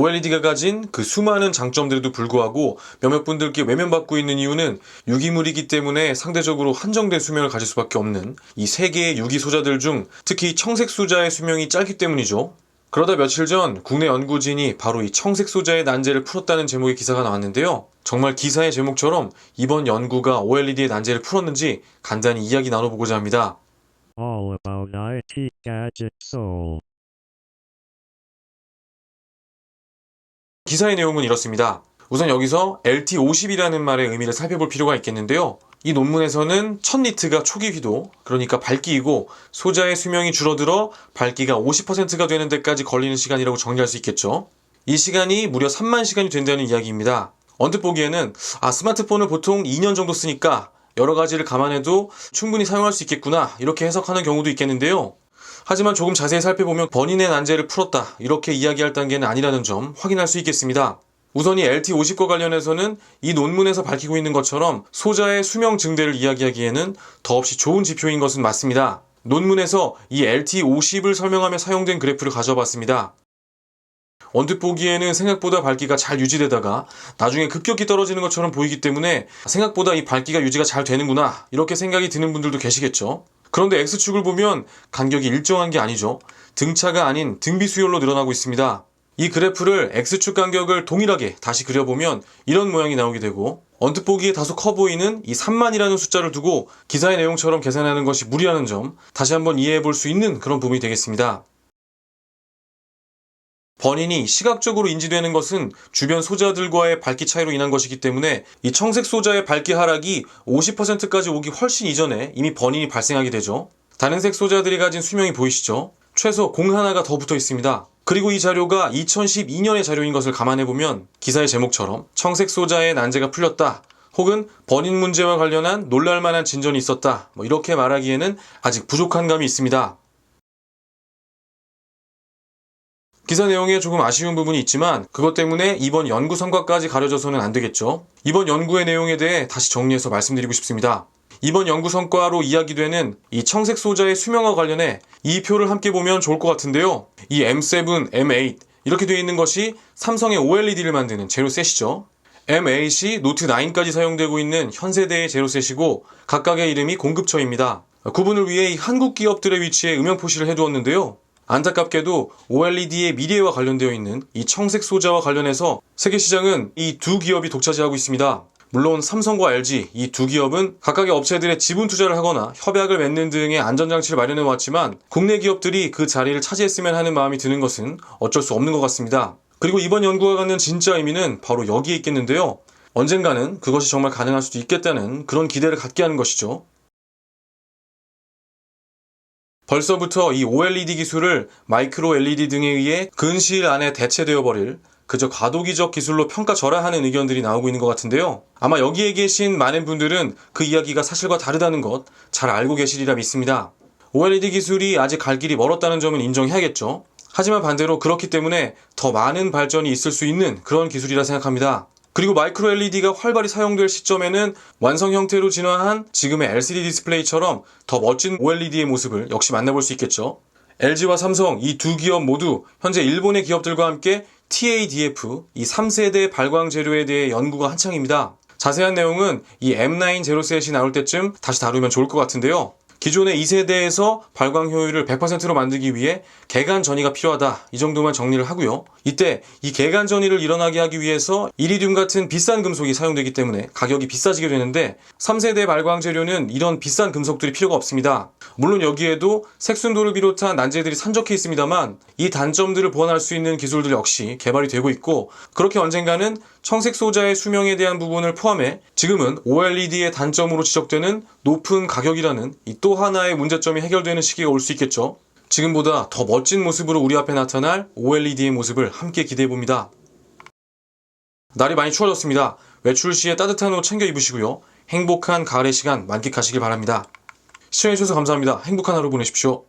OLED가 가진 그 수많은 장점들에도 불구하고 몇몇 분들께 외면받고 있는 이유는 유기물이기 때문에 상대적으로 한정된 수명을 가질 수밖에 없는 이 세 개의 유기 소자들 중 특히 청색 소자의 수명이 짧기 때문이죠. 그러다 며칠 전 국내 연구진이 바로 이 청색 소자의 난제를 풀었다는 제목의 기사가 나왔는데요. 정말 기사의 제목처럼 이번 연구가 OLED의 난제를 풀었는지 간단히 이야기 나눠보고자 합니다. All about IT Gadget Soul. 기사의 내용은 이렇습니다. 우선 여기서 LT50이라는 말의 의미를 살펴볼 필요가 있겠는데요. 이 논문에서는 1000니트가 초기 휘도, 그러니까 밝기이고 소자의 수명이 줄어들어 밝기가 50%가 되는 데까지 걸리는 시간이라고 정리할 수 있겠죠. 이 시간이 무려 3만 시간이 된다는 이야기입니다. 언뜻 보기에는 스마트폰을 보통 2년 정도 쓰니까 여러 가지를 감안해도 충분히 사용할 수 있겠구나 이렇게 해석하는 경우도 있겠는데요. 하지만 조금 자세히 살펴보면 본인의 난제를 풀었다 이렇게 이야기할 단계는 아니라는 점 확인할 수 있겠습니다. 우선 이 LT50과 관련해서는 이 논문에서 밝히고 있는 것처럼 소자의 수명 증대를 이야기하기에는 더없이 좋은 지표인 것은 맞습니다. 논문에서 이 LT50을 설명하며 사용된 그래프를 가져와 봤습니다. 언뜻 보기에는 생각보다 밝기가 잘 유지되다가 나중에 급격히 떨어지는 것처럼 보이기 때문에 생각보다 이 밝기가 유지가 잘 되는구나 이렇게 생각이 드는 분들도 계시겠죠. 그런데 X축을 보면 간격이 일정한 게 아니죠. 등차가 아닌 등비 수열로 늘어나고 있습니다. 이 그래프를 X축 간격을 동일하게 다시 그려보면 이런 모양이 나오게 되고 언뜻 보기에 다소 커 보이는 이 3만이라는 숫자를 두고 기사의 내용처럼 계산하는 것이 무리라는 점 다시 한번 이해해 볼 수 있는 그런 부분이 되겠습니다. 번인이 시각적으로 인지되는 것은 주변 소자들과의 밝기 차이로 인한 것이기 때문에 이 청색 소자의 밝기 하락이 50%까지 오기 훨씬 이전에 이미 번인이 발생하게 되죠. 다른 색 소자들이 가진 수명이 보이시죠? 최소 공 하나가 더 붙어 있습니다. 그리고 이 자료가 2012년의 자료인 것을 감안해보면 기사의 제목처럼 청색 소자의 난제가 풀렸다 혹은 번인 문제와 관련한 놀랄만한 진전이 있었다 이렇게 말하기에는 아직 부족한 감이 있습니다. 기사 내용에 조금 아쉬운 부분이 있지만 그것 때문에 이번 연구 성과까지 가려져서는 안 되겠죠. 이번 연구의 내용에 대해 다시 정리해서 말씀드리고 싶습니다. 이번 연구 성과로 이야기되는 이 청색 소자의 수명과 관련해 이 표를 함께 보면 좋을 것 같은데요. 이 M7, M8 이렇게 되어 있는 것이 삼성의 OLED를 만드는 제로셋이죠. M8이 노트9까지 사용되고 있는 현 세대의 제로셋이고 각각의 이름이 공급처입니다. 구분을 위해 이 한국 기업들의 위치에 음영 표시를 해두었는데요. 안타깝게도 OLED의 미래와 관련되어 있는 이 청색 소자와 관련해서 세계 시장은 이 두 기업이 독차지하고 있습니다. 물론 삼성과 LG 이 두 기업은 각각의 업체들의 지분 투자를 하거나 협약을 맺는 등의 안전장치를 마련해 왔지만 국내 기업들이 그 자리를 차지했으면 하는 마음이 드는 것은 어쩔 수 없는 것 같습니다. 그리고 이번 연구가 갖는 진짜 의미는 바로 여기에 있겠는데요. 언젠가는 그것이 정말 가능할 수도 있겠다는 그런 기대를 갖게 하는 것이죠. 벌써부터 이 OLED 기술을 마이크로 LED 등에 의해 근시일 안에 대체되어 버릴 그저 과도기적 기술로 평가절하하는 의견들이 나오고 있는 것 같은데요. 아마 여기에 계신 많은 분들은 그 이야기가 사실과 다르다는 것 잘 알고 계시리라 믿습니다. OLED 기술이 아직 갈 길이 멀었다는 점은 인정해야겠죠. 하지만 반대로 그렇기 때문에 더 많은 발전이 있을 수 있는 그런 기술이라 생각합니다. 그리고 마이크로 LED가 활발히 사용될 시점에는 완성 형태로 진화한 지금의 LCD 디스플레이처럼 더 멋진 OLED의 모습을 역시 만나볼 수 있겠죠. LG와 삼성 이 두 기업 모두 현재 일본의 기업들과 함께 TADF 이 3세대 발광 재료에 대해 연구가 한창입니다. 자세한 내용은 이 M9 제로셋이 나올 때쯤 다시 다루면 좋을 것 같은데요. 기존의 2세대에서 발광 효율을 100%로 만들기 위해 개간 전이가 필요하다 이 정도만 정리를 하고요. 이때 이 개간 전이를 일어나게 하기 위해서 이리듐 같은 비싼 금속이 사용되기 때문에 가격이 비싸지게 되는데 3세대 발광 재료는 이런 비싼 금속들이 필요가 없습니다. 물론 여기에도 색순도를 비롯한 난제들이 산적해 있습니다만 이 단점들을 보완할 수 있는 기술들 역시 개발이 되고 있고 그렇게 언젠가는 청색 소자의 수명에 대한 부분을 포함해 지금은 OLED의 단점으로 지적되는 높은 가격이라는 이 또 하나의 문제점이 해결되는 시기가 올 수 있겠죠. 지금보다 더 멋진 모습으로 우리 앞에 나타날 OLED의 모습을 함께 기대해봅니다. 날이 많이 추워졌습니다. 외출 시에 따뜻한 옷 챙겨 입으시고요. 행복한 가을의 시간 만끽하시길 바랍니다. 시청해주셔서 감사합니다. 행복한 하루 보내십시오.